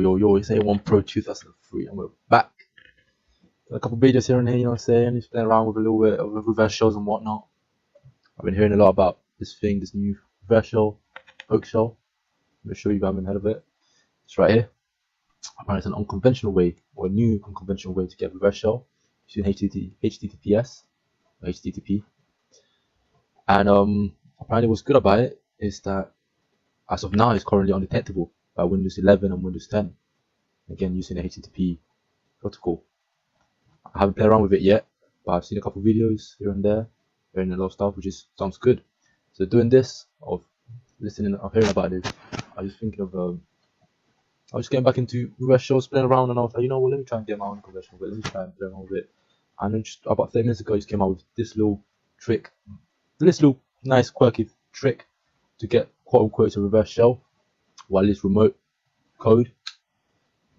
Yo, it's A1 Pro 2003 and we're back. A couple videos here and here, you know what I'm saying? Just playing around with a little bit of reverse shells and whatnot. I've been hearing a lot about this new reverse shell, HOAXSHELL. I'm sure you haven't heard of it. It's right here. Apparently it's an unconventional way, or a new unconventional way to get reverse shell using HTTPS or HTTP. And apparently what's good about it is that as of now it's currently undetectable by Windows 11 and Windows 10. Again, using the HTTP protocol. I haven't played around with it yet, but I've seen a couple of videos here and there, hearing a lot of stuff, which sounds good. So doing this, of listening, of hearing about it, I was thinking of, I was getting back into reverse shells, playing around, and I was like, you know what, let me try and get my own conversion with it, let me try and play around with it. And then just about 30 minutes ago, I just came out with this little trick, this little nice quirky trick to get quote unquote a reverse shell while it's remote code.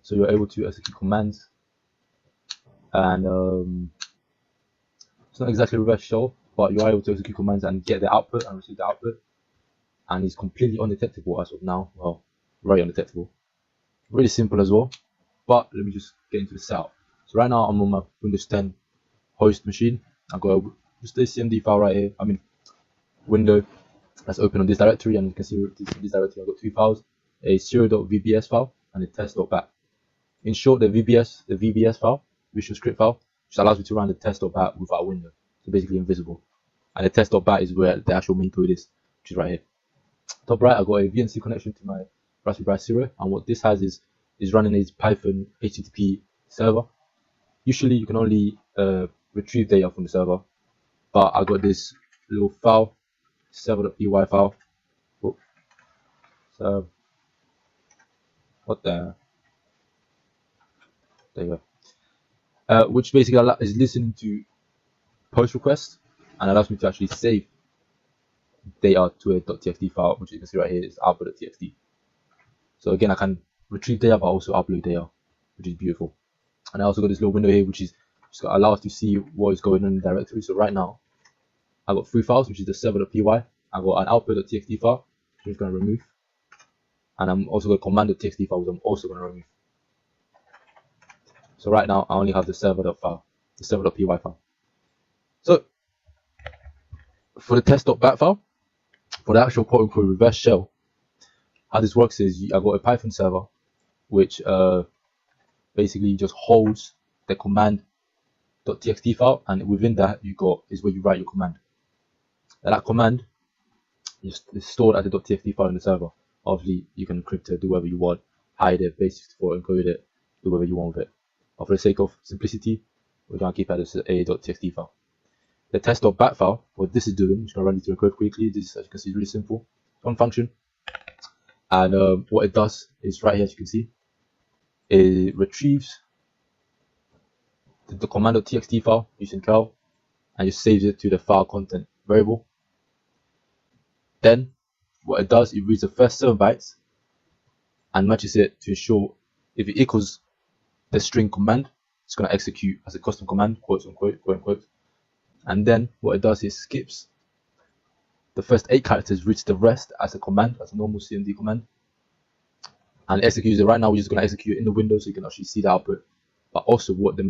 So you're able to execute commands, and it's not exactly reverse shell, but you are able to execute commands and get the output and receive the output, and it's completely undetectable as of now. Well, very undetectable. Really simple as well. But let me just get into the setup. So right now I'm on my Windows 10 host machine. I've got just this CMD file right here. I mean, window that's open on this directory, and you can see in this directory I've got two files: a serial.vbs file and a test.bat. In short, the VBS file, Visual Script file, which allows me to run the test.bat without a window, so basically invisible. And the test.bat is where the actual main code is, which is right here. Top right, I've got a VNC connection to my Raspberry Pi Zero, and what this has is running a Python HTTP server. Usually you can only retrieve data from the server, but I got this little file, server.py file. Whoop. So what the? There you go. Which basically is listening to post requests and allows me to actually save data to a .txt file, which you can see right here is output.txt. So again, I can retrieve data but also upload data, which is beautiful. And I also got this little window here, which is just going to allow us to see what is going on in the directory. So right now, I've got three files, which is the server.py. I've got an output.txt file, which I'm going to remove, and I'm also got a command.txt file, which I'm also going to remove. So right now I only have the server.py file. So for the test.bat file, for the actual quote unquote reverse shell, how this works is I've got a Python server which basically just holds the command.txt file, and within that is where you write your command. And that command is stored as a .txt file in the server. Obviously you can encrypt it, do whatever you want, hide it, base64, encode it, do whatever you want with it. But for the sake of simplicity, we're going to keep it as a .txt file. The test.bat file, what this is doing, I'm just going to run you through the code quickly. This, as you can see, is really simple. One function. And what it does is right here, as you can see, it retrieves the command.txt file using curl and just saves it to the file content variable. Then what it does, it reads the first 7 bytes and matches it to ensure if it equals the string command, it's going to execute as a custom command, quote unquote. And then what it does is skips the first 8 characters, reads the rest as a command, as a normal CMD command, and executes it. Right now we're just going to execute it in the window so you can actually see the output. But also what it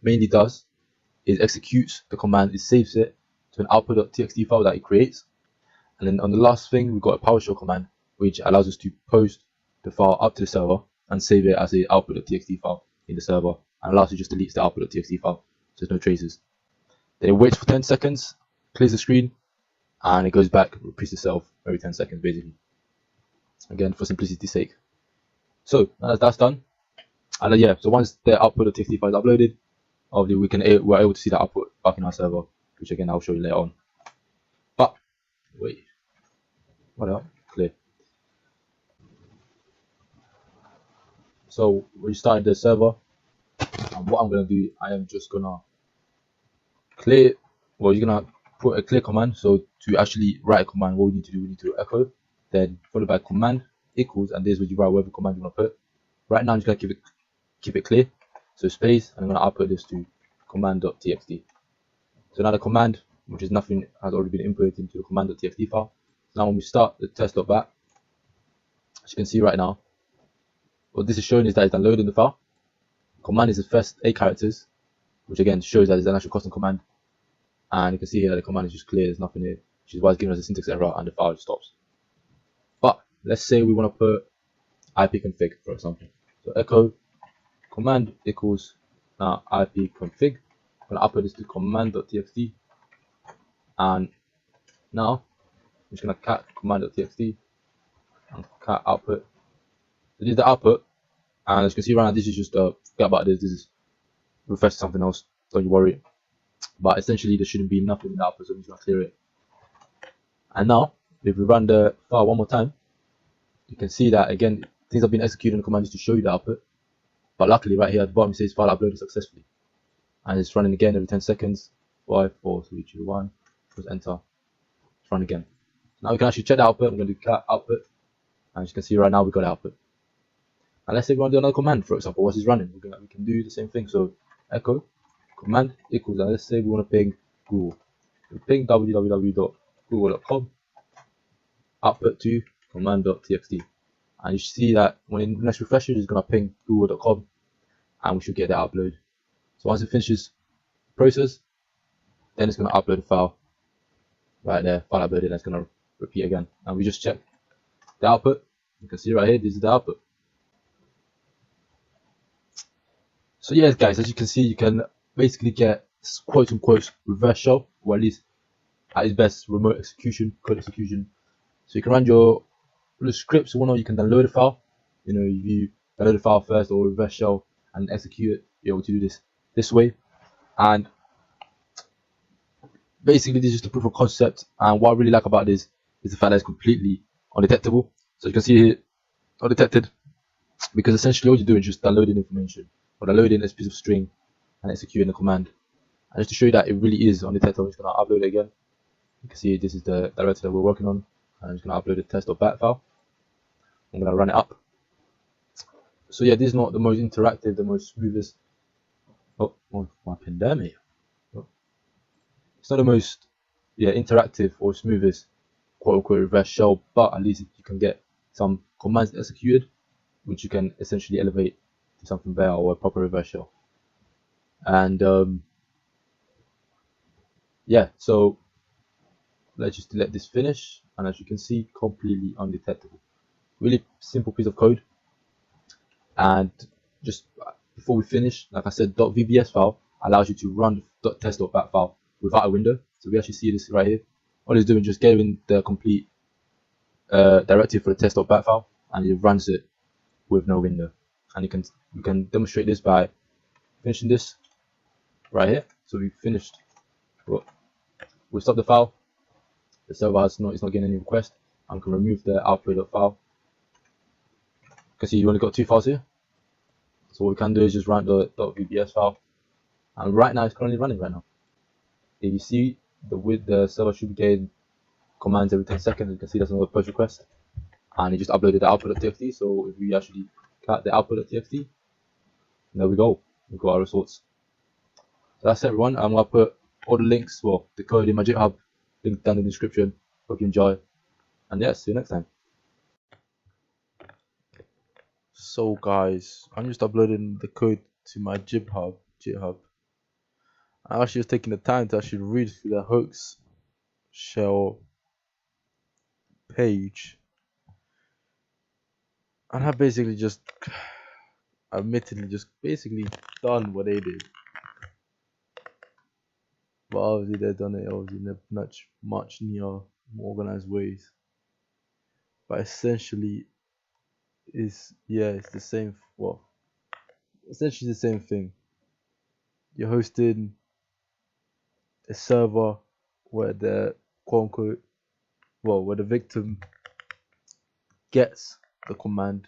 mainly does is executes the command, it saves it to an output.txt file that it creates. And then on the last thing, we've got a PowerShell command which allows us to post the file up to the server and save it as a output.txt file in the server, and allows you just delete the output.txt file so there's no traces. Then it waits for 10 seconds, clears the screen, and it goes back, repeats itself every 10 seconds basically. Again, for simplicity's sake. So that's done. And yeah, so once the output.txt file is uploaded, obviously we're able to see the output back in our server, which again I'll show you later on. But wait, what else? Clear. So we started the server, and what I'm gonna do, I am just gonna clear. Well, you're gonna put a clear command. So to actually write a command, what we need to do, we need to echo, then followed by command equals, and there's where you write whatever command you want to put. Right now I'm just gonna keep it clear, so space, and I'm gonna output this to command.txt. So now the command, which is nothing, has already been inputted into the command.txt file. Now when we start the test.bat, as you can see right now, what this is showing is that it's downloading the file. Command is the first 8 characters, which again shows that it's an actual custom command. And you can see here that the command is just clear, there's nothing here, which is why it's giving us a syntax error and the file just stops. But let's say we want to put ipconfig, for example. So echo command equals now ipconfig. I'm going to upload this to command.txt, and now I'm just going to cat command.txt and cat output. So this is the output, and as you can see right now, this is just forget about this. This is refresh to something else. Don't you worry. But essentially, there shouldn't be nothing in the output, so I'm just going to clear it. And now, if we run the file one more time, you can see that again things have been executed in the command just to show you the output. But luckily, right here at the bottom, it says file uploaded successfully, and it's running again every 10 seconds. 5, 4, 3, 2, 1. Press enter. It's run again. Now we can actually check the output. I'm going to do cat output, and as you can see right now, we got output. And let's say we want to do another command, for example, once it's running, we can do the same thing. So echo command equals, and let's say we want to ping Google. We ping www.google.com, output to command.txt, and you see that when it next refreshes, it's going to ping google.com, and we should get the upload. So once it finishes the process, then it's going to upload the file right there, file uploaded, and it's going to repeat again. And we just check the output. You can see right here, this is the output. So yes, guys, as you can see, you can basically get quote unquote reverse shell, or at least at its best remote execution, code execution. So you can run your scripts or whatnot. You can download the file. You know, if you download the file first or reverse shell and execute it, you're able to do this way. And basically, this is just a proof of concept. And what I really like about this is the fact that it's completely undetectable. So you can see here, undetected, because essentially all you're doing is just downloading information or downloading this piece of string and executing the command. And just to show you that it really is undetectable, I'm just going to upload it again. You can see this is the directory that we're working on. I'm just going to upload the test.bat file. I'm going to run it up. So yeah, this is not the most interactive, the most smoothest. Oh, my pandemic. Oh. It's not the most interactive or smoothest quote unquote reverse shell, but at least you can get some commands executed, which you can essentially elevate to something better or a proper reverse shell. And yeah, so let's just let this finish, and as you can see, completely undetectable. Really simple piece of code. And just before we finish, like I said, .vbs file allows you to run the .test.bat file without a window. So we actually see this right here. All it's doing is just getting the complete directive for the test.bat file, and it runs it with no window. And you can demonstrate this by finishing this right here. So we finished. Well, we stop the file. The server is not getting any request. I can remove the output.file. You can see you only got 2 files here. So what we can do is just run the .vbs file, and right now it's currently running right now. If you see the server should be getting commands every 10 seconds. You can see that's another push request, and it just uploaded the output.txt. So if we actually cut the output.txt, there we go. We got our results. So that's it, everyone. I'm gonna put all the links, well, the code in my GitHub, link down in the description. Hope you enjoy, and yeah, see you next time. So guys, I'm just uploading the code to my GitHub. I actually was taking the time to actually read through the HOAXSHELL page, and I basically just admittedly just basically done what they did, but obviously they've done it obviously in a much newer, more organized ways. But essentially it's the same, well, essentially the same thing. You're hosting a server where the quote unquote, well, where the victim gets the command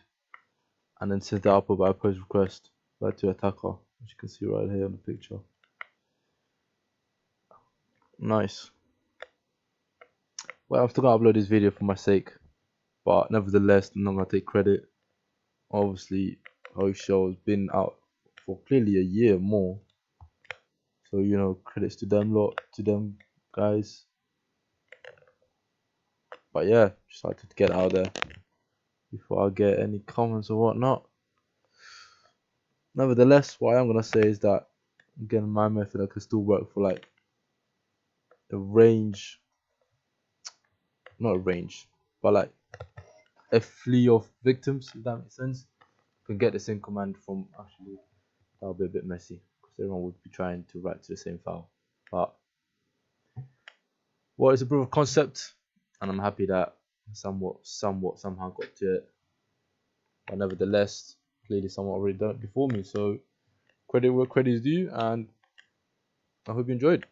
and then sends the output by a post request back to the attacker, which you can see right here on the picture. Nice. Well, I'm still gonna upload this video for my sake, but nevertheless, I'm not gonna take credit. Obviously, HOAXSHELL has been out for clearly a year more, so you know, credits to them guys. But yeah, just like to get out there before I get any comments or whatnot. Nevertheless, what I'm gonna say is that again, my method could still work for like a range, not a range, but like a fleet of victims, if that makes sense. You can get the same command from, actually that'll be a bit messy because everyone would be trying to write to the same file. But well, it's a proof of concept, and I'm happy that somehow got to it. But nevertheless, clearly someone already done it before me, so credit where credit is due, and I hope you enjoyed.